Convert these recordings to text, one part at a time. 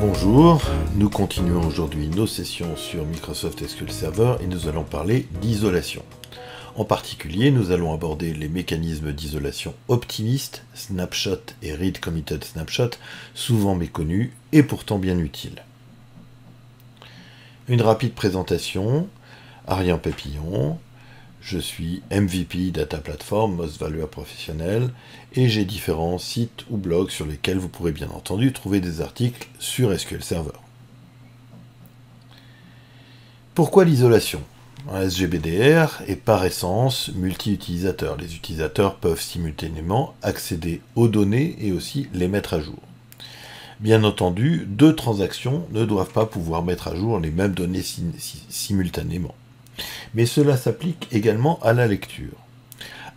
Bonjour, nous continuons aujourd'hui nos sessions sur Microsoft SQL Server et nous allons parler d'isolation. En particulier, nous allons aborder les mécanismes d'isolation optimistes, snapshot et read committed snapshot, souvent méconnus et pourtant bien utiles. Une rapide présentation, Aryan Pépillon, je suis MVP Data Platform, Most Valuable Professionnel, et j'ai différents sites ou blogs sur lesquels vous pourrez bien entendu trouver des articles sur SQL Server. Pourquoi l'isolation ? Un SGBDR est par essence multi-utilisateur. Les utilisateurs peuvent simultanément accéder aux données et aussi les mettre à jour. Bien entendu, deux transactions ne doivent pas pouvoir mettre à jour les mêmes données simultanément. Mais cela s'applique également à la lecture.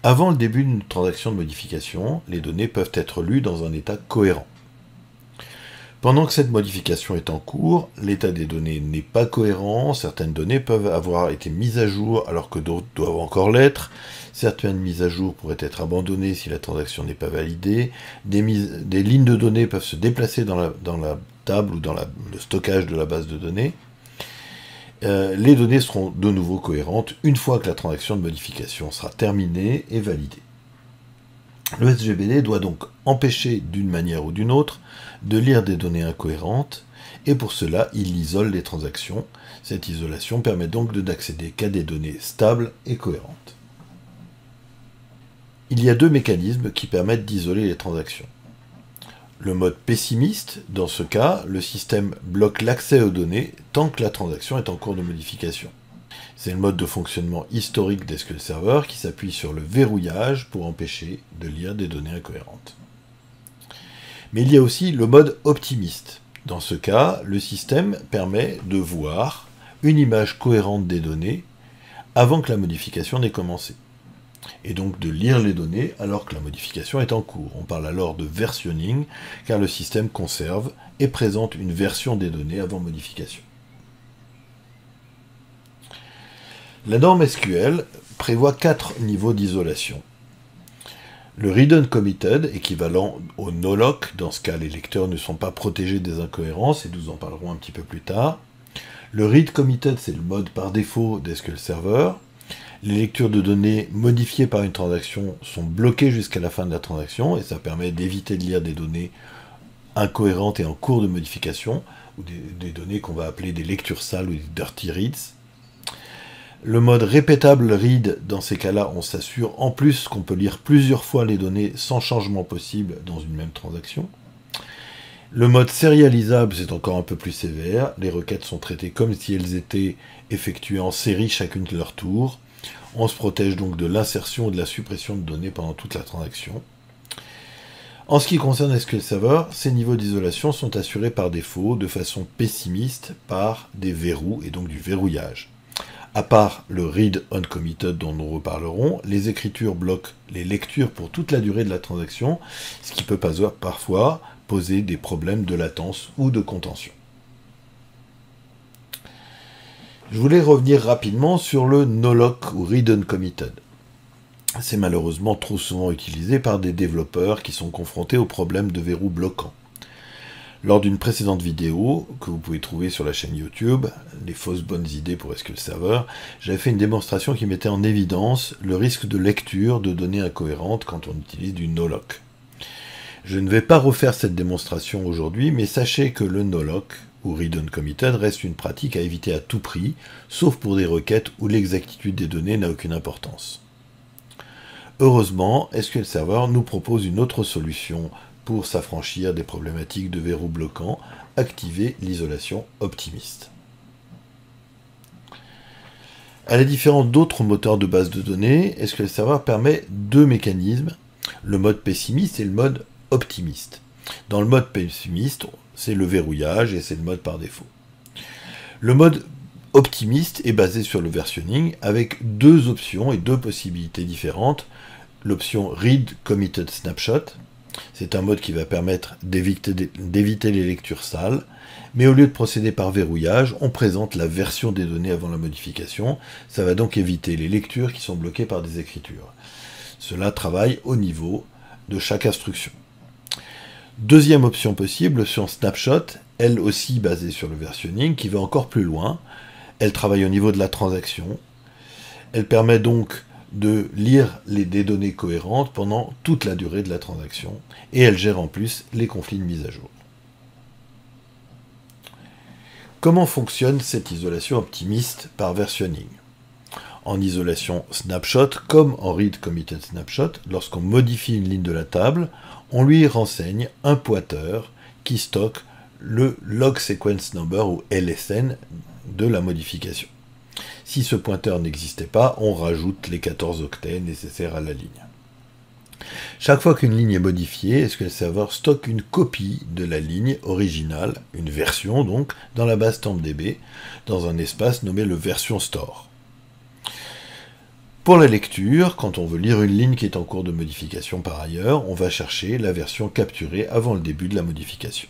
Avant le début d'une transaction de modification, les données peuvent être lues dans un état cohérent. Pendant que cette modification est en cours, l'état des données n'est pas cohérent, certaines données peuvent avoir été mises à jour alors que d'autres doivent encore l'être, certaines mises à jour pourraient être abandonnées si la transaction n'est pas validée, des lignes de données peuvent se déplacer dans la table ou dans le stockage de la base de données. Les données seront de nouveau cohérentes une fois que la transaction de modification sera terminée et validée. Le SGBD doit donc empêcher d'une manière ou d'une autre de lire des données incohérentes et pour cela il isole les transactions. Cette isolation permet donc de n'accéder qu'à des données stables et cohérentes. Il y a deux mécanismes qui permettent d'isoler les transactions. Le mode pessimiste, dans ce cas, le système bloque l'accès aux données tant que la transaction est en cours de modification. C'est le mode de fonctionnement historique d'SQL Server qui s'appuie sur le verrouillage pour empêcher de lire des données incohérentes. Mais il y a aussi le mode optimiste. Dans ce cas, le système permet de voir une image cohérente des données avant que la modification n'ait commencé. Et donc de lire les données alors que la modification est en cours. On parle alors de versionning, car le système conserve et présente une version des données avant modification. La norme SQL prévoit 4 niveaux d'isolation. Le read uncommitted, équivalent au no-lock, dans ce cas les lecteurs ne sont pas protégés des incohérences, et nous en parlerons un petit peu plus tard. Le read committed, c'est le mode par défaut d'SQL Server. Les lectures de données modifiées par une transaction sont bloquées jusqu'à la fin de la transaction et ça permet d'éviter de lire des données incohérentes et en cours de modification ou des données qu'on va appeler des lectures sales ou des dirty reads. Le mode répétable read, dans ces cas-là, on s'assure en plus qu'on peut lire plusieurs fois les données sans changement possible dans une même transaction. Le mode sérialisable, c'est encore un peu plus sévère. Les requêtes sont traitées comme si elles étaient effectuées en série chacune de leur tour. On se protège donc de l'insertion ou de la suppression de données pendant toute la transaction. En ce qui concerne SQL Server, ces niveaux d'isolation sont assurés par défaut de façon pessimiste par des verrous et donc du verrouillage. À part le read uncommitted dont nous reparlerons, les écritures bloquent les lectures pour toute la durée de la transaction, ce qui peut parfois poser des problèmes de latence ou de contention. Je voulais revenir rapidement sur le no-lock ou read uncommitted. C'est malheureusement trop souvent utilisé par des développeurs qui sont confrontés au problème de verrou bloquant. Lors d'une précédente vidéo, que vous pouvez trouver sur la chaîne YouTube, les fausses bonnes idées pour SQL Server, j'avais fait une démonstration qui mettait en évidence le risque de lecture de données incohérentes quand on utilise du no-lock. Je ne vais pas refaire cette démonstration aujourd'hui, mais sachez que le no-lock ou read uncommitted reste une pratique à éviter à tout prix, sauf pour des requêtes où l'exactitude des données n'a aucune importance. Heureusement, SQL Server nous propose une autre solution pour s'affranchir des problématiques de verrou bloquant, activer l'isolation optimiste. À la différence d'autres moteurs de base de données, SQL Server permet deux mécanismes, le mode pessimiste et le mode optimiste. Dans le mode pessimiste, c'est le verrouillage et c'est le mode par défaut. Le mode optimiste est basé sur le versionning avec deux options et deux possibilités différentes. L'option Read Committed Snapshot, c'est un mode qui va permettre d'éviter les lectures sales, mais au lieu de procéder par verrouillage, on présente la version des données avant la modification. Ça va donc éviter les lectures qui sont bloquées par des écritures. Cela travaille au niveau de chaque instruction. Deuxième option possible, l'option snapshot, elle aussi basée sur le versionning, qui va encore plus loin. Elle travaille au niveau de la transaction. Elle permet donc de lire des données cohérentes pendant toute la durée de la transaction. Et elle gère en plus les conflits de mise à jour. Comment fonctionne cette isolation optimiste par versionning? En isolation snapshot, comme en read committed snapshot, lorsqu'on modifie une ligne de la table, on lui renseigne un pointeur qui stocke le log sequence number ou LSN de la modification. Si ce pointeur n'existait pas, on rajoute les 14 octets nécessaires à la ligne. Chaque fois qu'une ligne est modifiée, SQL Server stocke une copie de la ligne originale, une version donc, dans la base TempDB, dans un espace nommé le version store. Pour la lecture, quand on veut lire une ligne qui est en cours de modification par ailleurs, on va chercher la version capturée avant le début de la modification.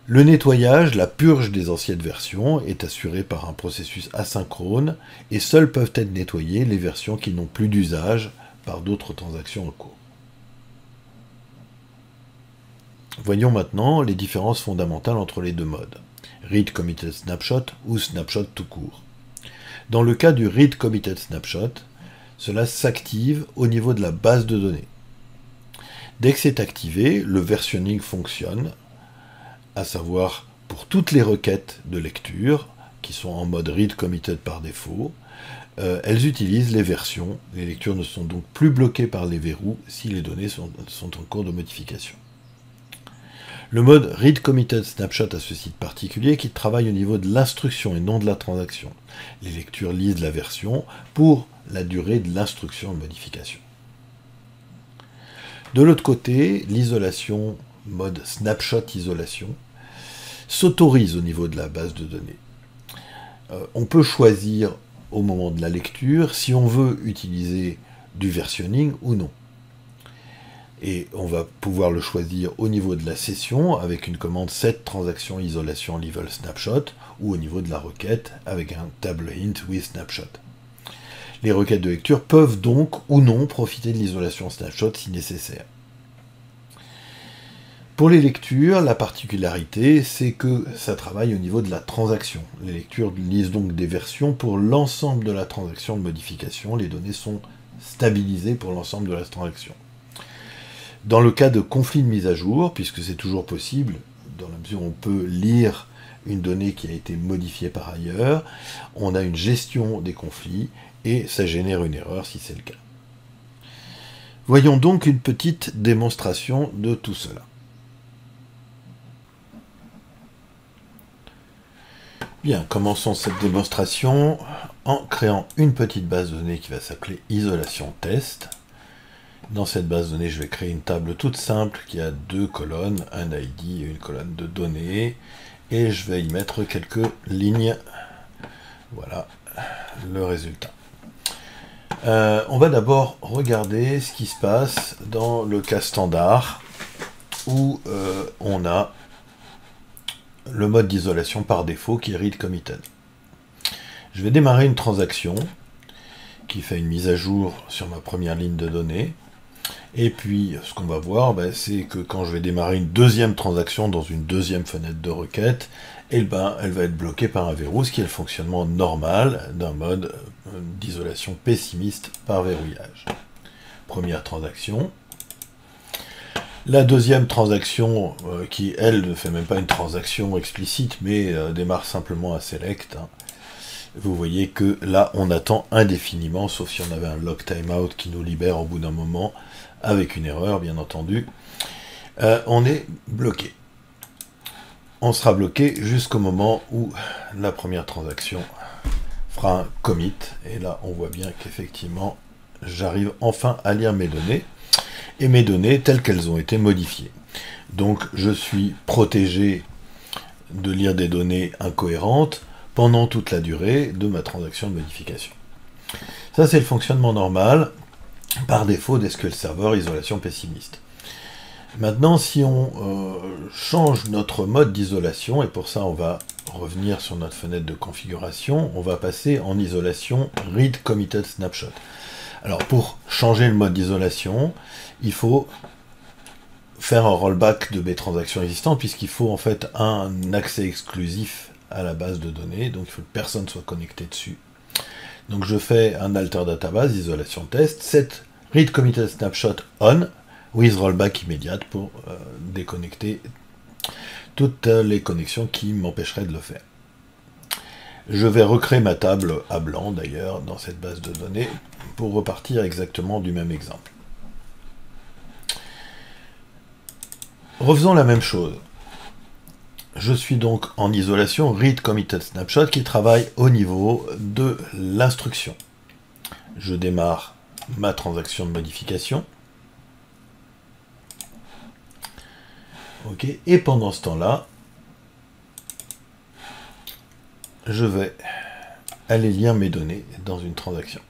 Le nettoyage, la purge des anciennes versions est assuré par un processus asynchrone et seules peuvent être nettoyées les versions qui n'ont plus d'usage par d'autres transactions en cours. Voyons maintenant les différences fondamentales entre les deux modes, read committed snapshot ou snapshot tout court. Dans le cas du read committed snapshot, cela s'active au niveau de la base de données. Dès que c'est activé, le versionning fonctionne, à savoir pour toutes les requêtes de lecture, qui sont en mode read committed par défaut, elles utilisent les versions. Les lectures ne sont donc plus bloquées par les verrous si les données sont en cours de modification. Le mode read committed snapshot a ceci de particulier qui travaille au niveau de l'instruction et non de la transaction. Les lectures lisent la version pour la durée de l'instruction de modification. De l'autre côté, l'isolation, mode snapshot isolation, s'autorise au niveau de la base de données. On peut choisir au moment de la lecture si on veut utiliser du versionning ou non. Et on va pouvoir le choisir au niveau de la session avec une commande set transaction isolation level snapshot ou au niveau de la requête avec un table hint with snapshot. Les requêtes de lecture peuvent donc ou non profiter de l'isolation snapshot si nécessaire. Pour les lectures, la particularité, c'est que ça travaille au niveau de la transaction. Les lectures lisent donc des versions pour l'ensemble de la transaction de modification. Les données sont stabilisées pour l'ensemble de la transaction. Dans le cas de conflit de mise à jour, puisque c'est toujours possible, dans la mesure où on peut lire une donnée qui a été modifiée par ailleurs, on a une gestion des conflits et ça génère une erreur si c'est le cas. Voyons donc une petite démonstration de tout cela. Bien, commençons cette démonstration en créant une petite base de données qui va s'appeler isolation test. Dans cette base de données, je vais créer une table toute simple qui a deux colonnes, un ID et une colonne de données, et je vais y mettre quelques lignes. Voilà le résultat. On va d'abord regarder ce qui se passe dans le cas standard où on a le mode d'isolation par défaut qui est read committed. Je vais démarrer une transaction qui fait une mise à jour sur ma première ligne de données. Et puis, ce qu'on va voir, c'est que quand je vais démarrer une deuxième transaction dans une deuxième fenêtre de requête, elle va être bloquée par un verrou, ce qui est le fonctionnement normal d'un mode d'isolation pessimiste par verrouillage. Première transaction. La deuxième transaction, qui, elle, ne fait même pas une transaction explicite, mais démarre simplement un select. Vous voyez que là, on attend indéfiniment, sauf si on avait un log timeout qui nous libère au bout d'un moment, avec une erreur, bien entendu. On est bloqué. On sera bloqué jusqu'au moment où la première transaction fera un commit. Et là, on voit bien qu'effectivement, j'arrive enfin à lire mes données. Et mes données telles qu'elles ont été modifiées. Donc, je suis protégé de lire des données incohérentes pendant toute la durée de ma transaction de modification. Ça, c'est le fonctionnement normal, par défaut d'SQL Server isolation pessimiste. Maintenant, si on change notre mode d'isolation, et pour ça, on va revenir sur notre fenêtre de configuration, on va passer en isolation read committed snapshot. Alors, pour changer le mode d'isolation, il faut faire un rollback de mes transactions existantes, puisqu'il faut en fait un accès exclusif à la base de données, donc il faut que personne soit connecté dessus. Donc je fais un alter database, isolation test, set read committed snapshot on, with rollback immédiate pour déconnecter toutes les connexions qui m'empêcheraient de le faire. Je vais recréer ma table à blanc d'ailleurs dans cette base de données pour repartir exactement du même exemple. Refaisons la même chose. Je suis donc en isolation read committed snapshot qui travaille au niveau de l'instruction. Je démarre ma transaction de modification. Ok, et pendant ce temps-là, je vais aller lire mes données dans une transaction.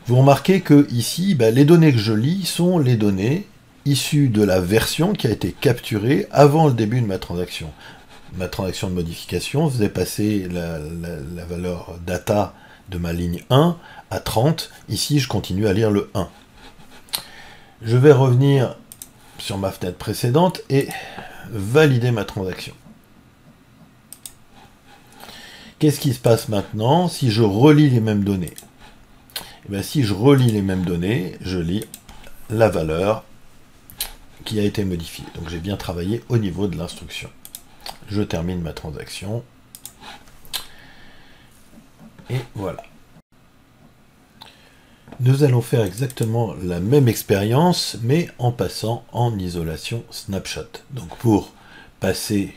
Vous remarquez que ici, les données que je lis sont les données issues de la version qui a été capturée avant le début de ma transaction. Ma transaction de modification faisait passer la valeur data de ma ligne 1 à 30. Ici, je continue à lire le 1. Je vais revenir sur ma fenêtre précédente et valider ma transaction. Qu'est-ce qui se passe maintenant si je relis les mêmes données? Si je relis les mêmes données, je lis la valeur qui a été modifiée. Donc j'ai bien travaillé au niveau de l'instruction. Je termine ma transaction. Et voilà. Nous allons faire exactement la même expérience, mais en passant en isolation snapshot. Donc pour passer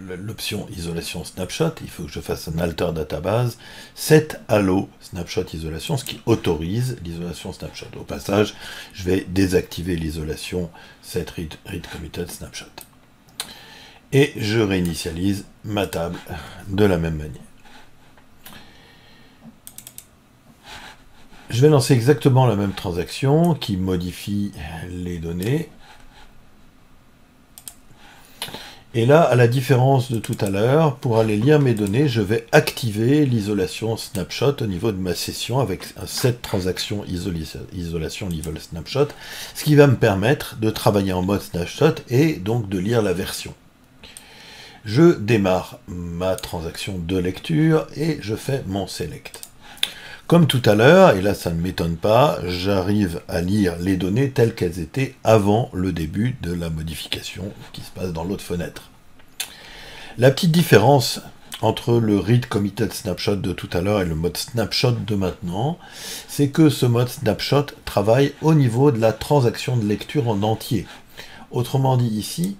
l'option isolation snapshot, il faut que je fasse un alter database, set allow snapshot isolation, ce qui autorise l'isolation snapshot. Au passage, je vais désactiver l'isolation set read committed snapshot. Et je réinitialise ma table de la même manière. Je vais lancer exactement la même transaction qui modifie les données. Et là, à la différence de tout à l'heure, pour aller lire mes données, je vais activer l'isolation snapshot au niveau de ma session avec un set transaction isolation level snapshot, ce qui va me permettre de travailler en mode snapshot et donc de lire la version. Je démarre ma transaction de lecture et je fais mon select. Comme tout à l'heure, et là ça ne m'étonne pas, j'arrive à lire les données telles qu'elles étaient avant le début de la modification qui se passe dans l'autre fenêtre. La petite différence entre le read committed snapshot de tout à l'heure et le mode snapshot de maintenant, c'est que ce mode snapshot travaille au niveau de la transaction de lecture en entier. Autrement dit ici,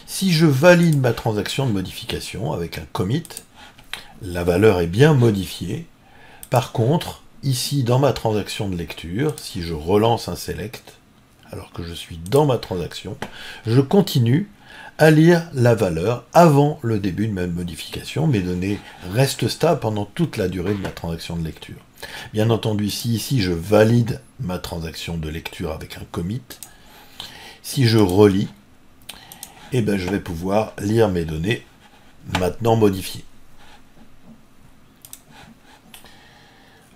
si je valide ma transaction de modification avec un commit, la valeur est bien modifiée. Par contre, ici dans ma transaction de lecture, si je relance un select, alors que je suis dans ma transaction, je continue à lire la valeur avant le début de ma modification. Mes données restent stables pendant toute la durée de ma transaction de lecture. Bien entendu, si ici je valide ma transaction de lecture avec un commit, si je relis, je vais pouvoir lire mes données maintenant modifiées.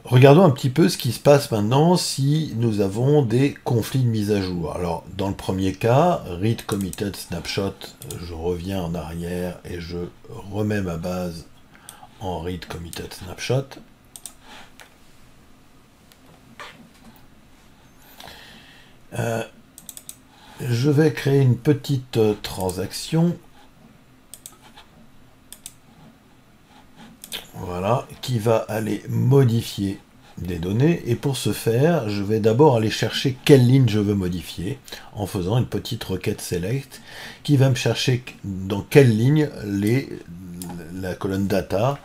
Regardons un petit peu ce qui se passe maintenant si nous avons des conflits de mise à jour. Alors, dans le premier cas, read committed snapshot, je reviens en arrière et je remets ma base en read committed snapshot. Je vais créer une petite transaction. Voilà, qui va aller modifier des données. Et pour ce faire, je vais d'abord aller chercher quelle ligne je veux modifier en faisant une petite requête select qui va me chercher dans quelle ligne la colonne data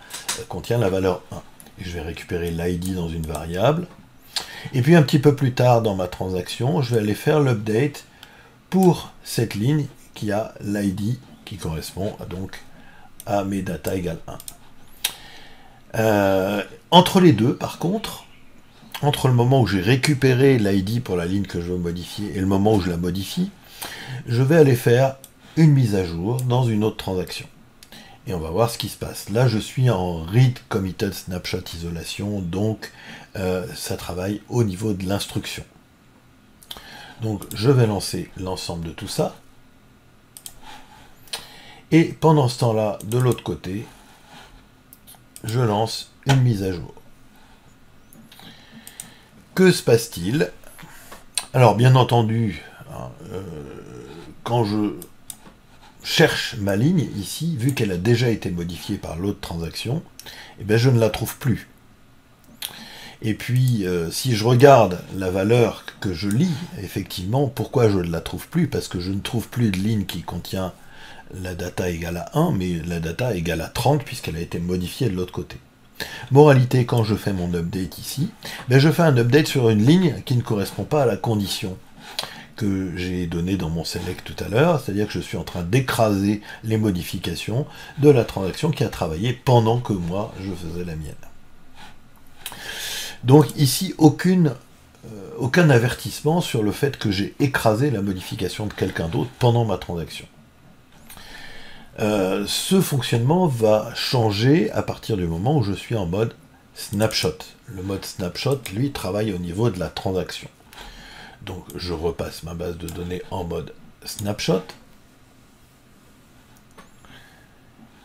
contient la valeur 1. Et je vais récupérer l'id dans une variable. Et puis un petit peu plus tard dans ma transaction, je vais aller faire l'update pour cette ligne qui a l'id qui correspond donc à mes data égale 1. Entre les deux, par contre, entre le moment où j'ai récupéré l'id pour la ligne que je veux modifier et le moment où je la modifie, je vais aller faire une mise à jour dans une autre transaction. Et on va voir ce qui se passe. Là, je suis en read committed snapshot isolation, donc ça travaille au niveau de l'instruction. Donc je vais lancer l'ensemble de tout ça. Et pendant ce temps-là, de l'autre côté, je lance une mise à jour. Que se passe-t-il? Alors bien entendu, quand je cherche ma ligne ici, vu qu'elle a déjà été modifiée par l'autre transaction, eh bien je ne la trouve plus. Et puis, si je regarde la valeur que je lis, effectivement, pourquoi je ne la trouve plus? Parce que je ne trouve plus de ligne qui contient la data égale à 1, mais la data égale à 30, puisqu'elle a été modifiée de l'autre côté. Moralité, quand je fais mon update ici, ben je fais un update sur une ligne qui ne correspond pas à la condition que j'ai donnée dans mon select tout à l'heure, c'est-à-dire que je suis en train d'écraser les modifications de la transaction qui a travaillé pendant que moi, je faisais la mienne. Donc ici, aucun avertissement sur le fait que j'ai écrasé la modification de quelqu'un d'autre pendant ma transaction. Ce fonctionnement va changer à partir du moment où je suis en mode snapshot. Le mode snapshot, lui, travaille au niveau de la transaction. Donc je repasse ma base de données en mode snapshot.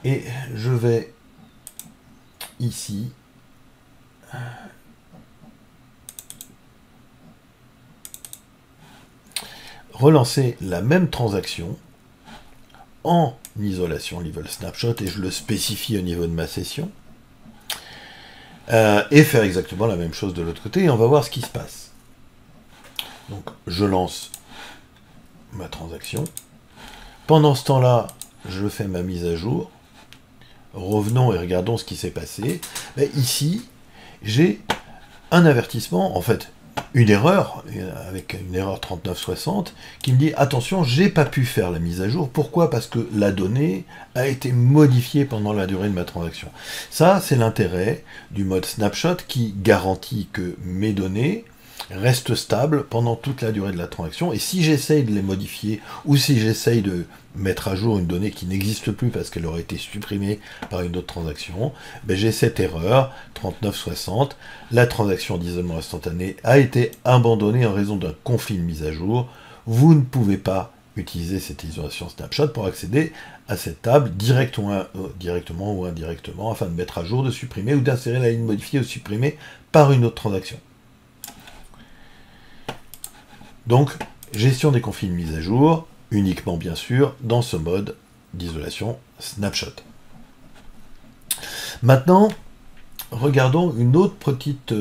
Et je vais ici relancer la même transaction en isolation level snapshot, et je le spécifie au niveau de ma session, et faire exactement la même chose de l'autre côté, et on va voir ce qui se passe. Donc je lance ma transaction. Pendant ce temps-là, je fais ma mise à jour. Revenons et regardons ce qui s'est passé. Mais ici, j'ai un avertissement, en fait, une erreur, avec une erreur 3960, qui me dit, attention, j'ai pas pu faire la mise à jour. Pourquoi? Parce que la donnée a été modifiée pendant la durée de ma transaction. Ça, c'est l'intérêt du mode snapshot qui garantit que mes données restent stables pendant toute la durée de la transaction, et si j'essaye de les modifier, ou si j'essaye de mettre à jour une donnée qui n'existe plus parce qu'elle aurait été supprimée par une autre transaction, ben j'ai cette erreur, 3960, la transaction d'isolement instantané a été abandonnée en raison d'un conflit de mise à jour, vous ne pouvez pas utiliser cette isolation snapshot pour accéder à cette table directement ou indirectement, afin de mettre à jour, de supprimer ou d'insérer la ligne modifiée ou supprimée par une autre transaction. Donc, gestion des conflits de mise à jour, uniquement bien sûr dans ce mode d'isolation snapshot. Maintenant, regardons une autre petite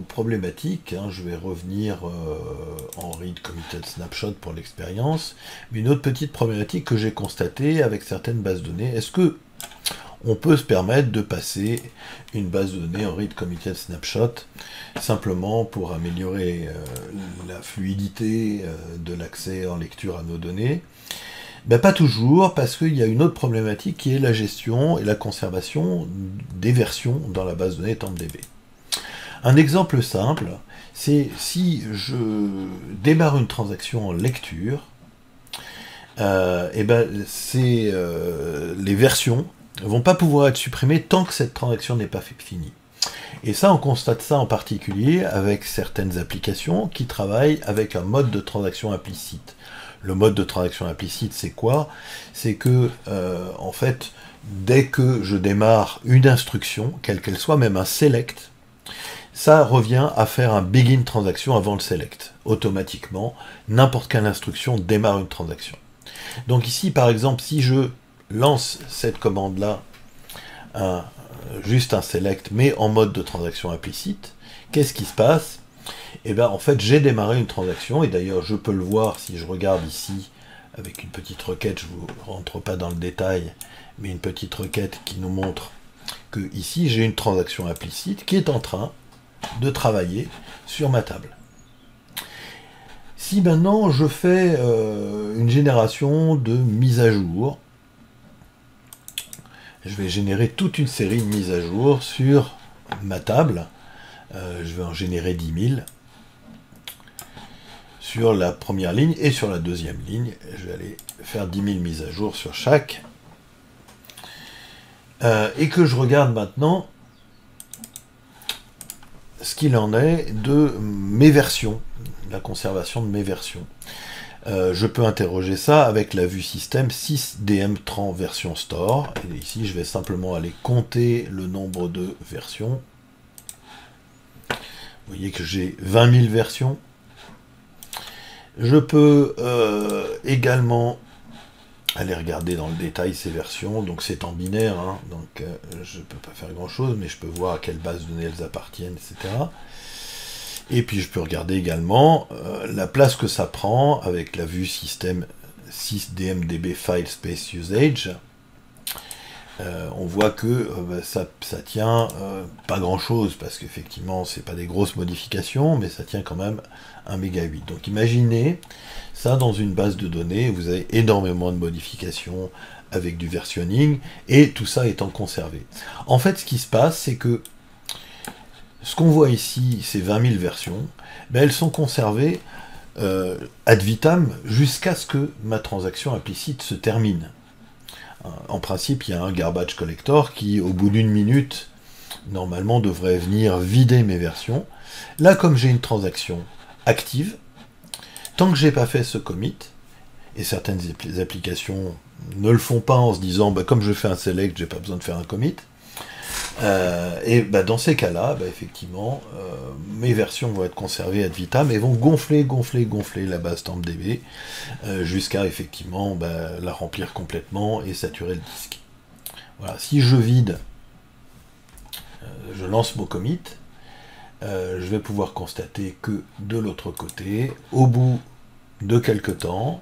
problématique. Je vais revenir en read committed snapshot pour l'expérience, mais une autre petite problématique que j'ai constatée avec certaines bases de données. Est-ce que on peut se permettre de passer une base de données en read committed snapshot simplement pour améliorer la fluidité de l'accès en lecture à nos données? Ben, pas toujours, parce qu'il y a une autre problématique qui est la gestion et la conservation des versions dans la base de données TempDB. Un exemple simple, c'est si je démarre une transaction en lecture, et ben les versions ne vont pas pouvoir être supprimées tant que cette transaction n'est pas finie. Et ça, on constate ça en particulier avec certaines applications qui travaillent avec un mode de transaction implicite. Le mode de transaction implicite, c'est quoi? C'est que, en fait, dès que je démarre une instruction, quelle qu'elle soit, même un select, ça revient à faire un begin transaction avant le select. Automatiquement, n'importe quelle instruction démarre une transaction. Donc ici, par exemple, si je lance cette commande-là, juste un select, mais en mode de transaction implicite, qu'est-ce qui se passe? Et bien, en fait, j'ai démarré une transaction, et d'ailleurs, je peux le voir si je regarde ici, avec une petite requête, je ne vous rentre pas dans le détail, mais une petite requête qui nous montre que ici, j'ai une transaction implicite qui est en train de travailler sur ma table. Si maintenant, je fais une génération de mise à jour, je vais générer toute une série de mises à jour sur ma table. Je vais en générer 10 000 sur la première ligne et sur la deuxième ligne. Je vais aller faire 10 000 mises à jour sur chaque. Et que je regarde maintenant ce qu'il en est de mes versions la conservation de mes versions. Je peux interroger ça avec la vue système sysdm-tran version store. Et ici, je vais simplement aller compter le nombre de versions. Vous voyez que j'ai 20 000 versions. Je peux également aller regarder dans le détail ces versions. Donc c'est en binaire, hein, donc je ne peux pas faire grand chose, mais je peux voir à quelle base de données elles appartiennent, etc. Et puis je peux regarder également la place que ça prend avec la vue système sysdmdb file space usage. On voit que ça tient pas grand chose, parce qu'effectivement c'est pas des grosses modifications, mais ça tient quand même 1 méga 8. Donc imaginez ça dans une base de données, vous avez énormément de modifications avec du versionning, et tout ça étant conservé. En fait, ce qui se passe, c'est que ce qu'on voit ici, ces 20 000 versions, ben elles sont conservées ad vitam jusqu'à ce que ma transaction implicite se termine. En principe, il y a un garbage collector qui, au bout d'1 minute, normalement devrait venir vider mes versions. Là, comme j'ai une transaction active, tant que j'ai pas fait ce commit, et certaines applications ne le font pas en se disant, bah, comme je fais un select, j'ai pas besoin de faire un commit, et bah, dans ces cas-là, bah, effectivement, mes versions vont être conservées ad vitam et vont gonfler la base TempDB jusqu'à effectivement bah, la remplir complètement et saturer le disque. Voilà, si je vide, je lance mon commit, je vais pouvoir constater que de l'autre côté, au bout de quelques temps,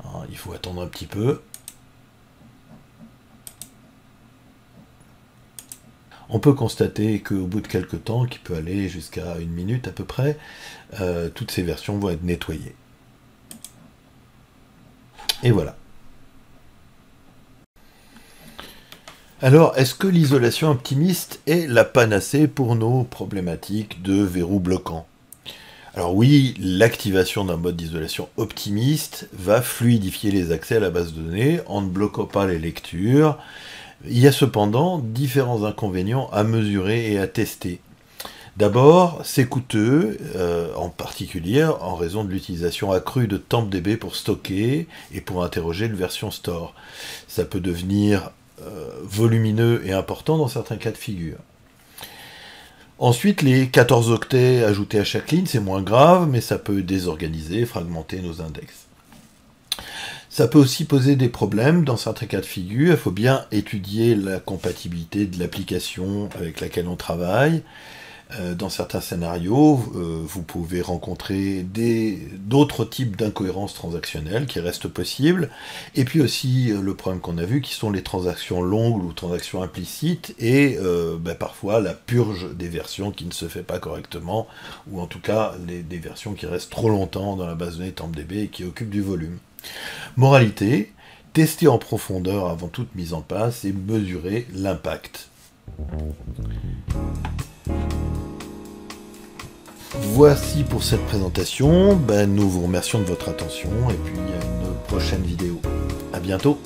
hein, il faut attendre un petit peu, on peut constater qu'au bout de quelques temps, qui peut aller jusqu'à 1 minute à peu près, toutes ces versions vont être nettoyées. Et voilà. Alors, est-ce que l'isolation optimiste est la panacée pour nos problématiques de verrou bloquant? Alors oui, l'activation d'un mode d'isolation optimiste va fluidifier les accès à la base de données en ne bloquant pas les lectures. Il y a cependant différents inconvénients à mesurer et à tester. D'abord, c'est coûteux, en particulier en raison de l'utilisation accrue de TempDB pour stocker et pour interroger le version store. Ça peut devenir volumineux et important dans certains cas de figure. Ensuite, les 14 octets ajoutés à chaque ligne, c'est moins grave, mais ça peut désorganiser, fragmenter nos index. Ça peut aussi poser des problèmes dans certains cas de figure. Il faut bien étudier la compatibilité de l'application avec laquelle on travaille. Dans certains scénarios, vous pouvez rencontrer d'autres types d'incohérences transactionnelles qui restent possibles. Et puis aussi le problème qu'on a vu, qui sont les transactions longues ou transactions implicites, et parfois la purge des versions qui ne se fait pas correctement, ou en tout cas des versions qui restent trop longtemps dans la base de données TempDB et qui occupent du volume. Moralité, tester en profondeur avant toute mise en place et mesurer l'impact. Voici pour cette présentation, nous vous remercions de votre attention et puis à une prochaine vidéo. À bientôt.